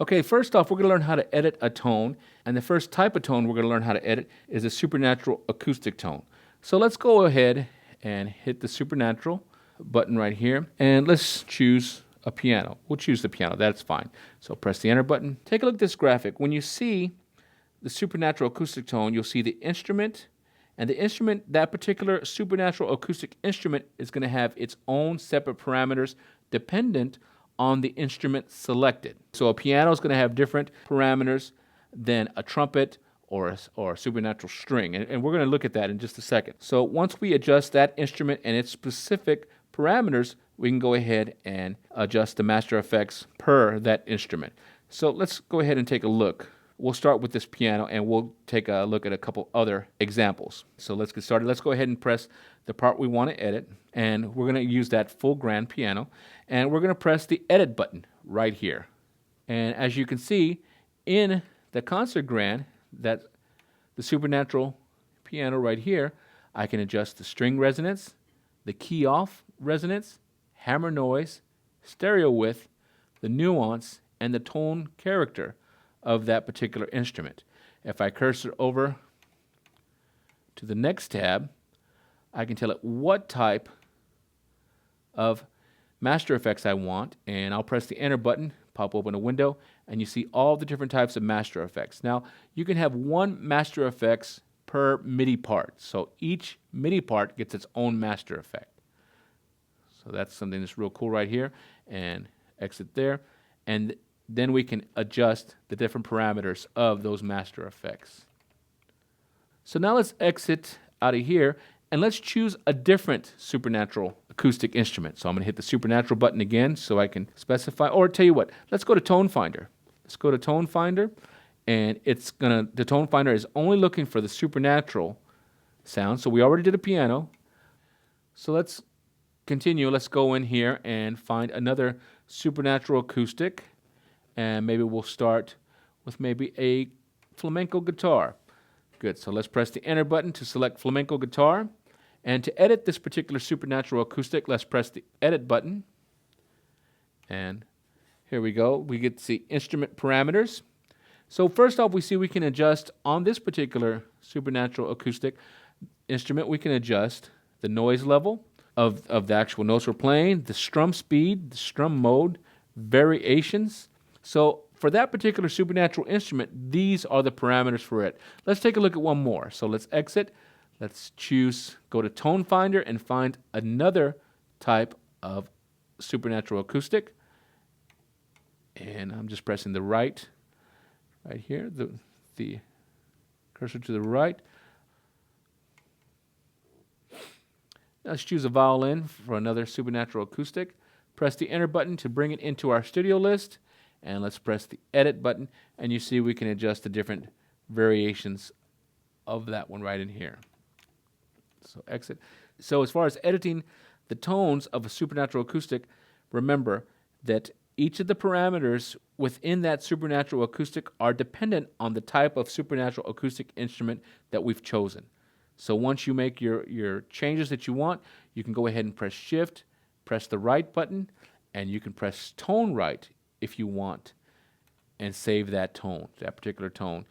Okay, first off, we're going to learn how to edit a tone, and the first type of tone we're going to learn how to edit is a supernatural acoustic tone. So let's go ahead and hit the supernatural button right here, and let's choose a piano. We'll choose the piano, that's fine. So press the enter button. Take a look at this graphic. When you see the supernatural acoustic tone, you'll see the instrument, and the instrument, that particular supernatural acoustic instrument, is going to have its own separate parameters dependent on the instrument selected. So a piano is going to have different parameters than a trumpet or a supernatural string, and we're going to look at that in just a second. So once we adjust that instrument and its specific parameters, we can go ahead and adjust the master effects per that instrument. So let's go ahead and take a look. We'll start with this piano, and we'll take a look at a couple other examples. So let's get started. Let's go ahead and press the part we want to edit, and we're going to use that full grand piano, and we're going to press the edit button right here. And as you can see, in the concert grand, that the supernatural piano right here, I can adjust the string resonance, the key off resonance, hammer noise, stereo width, the nuance, and the tone character of that particular instrument. If I cursor over to the next tab, I can tell it what type of master effects I want, and I'll press the enter button, pop open a window, and you see all the different types of master effects. Now, you can have one master effects per MIDI part, so each MIDI part gets its own master effect. So that's something that's real cool right here, and exit there, and then we can adjust the different parameters of those master effects. So now let's exit out of here, and let's choose a different supernatural acoustic instrument. So I'm going to hit the supernatural button again so I can specify, or tell you what, let's go to Tone Finder. Let's go to Tone Finder, and the Tone Finder is only looking for the supernatural sound. So we already did a piano. So let's continue. Let's go in here and find another supernatural acoustic. And maybe we'll start with maybe a flamenco guitar. Good, so let's press the enter button to select flamenco guitar. And to edit this particular supernatural acoustic, let's press the edit button. And here we go. We get to see instrument parameters. So first off, we see we can adjust on this particular supernatural acoustic instrument, we can adjust the noise level of the actual notes we're playing, the strum speed, the strum mode, variations. So for that particular supernatural instrument, these are the parameters for it. Let's take a look at one more. So let's exit. Let's choose, go to Tone Finder and find another type of supernatural acoustic. And I'm just pressing the right here, the cursor to the right. Let's choose a violin for another supernatural acoustic. Press the enter button to bring it into our studio list. And let's press the edit button, and you see we can adjust the different variations of that one right in here. So exit. So as far as editing the tones of a supernatural acoustic, remember that each of the parameters within that supernatural acoustic are dependent on the type of supernatural acoustic instrument that we've chosen. So once you make your changes that you want, you can go ahead and press Shift, press the right button, and you can press Tone Right if you want, and save that tone, that particular tone,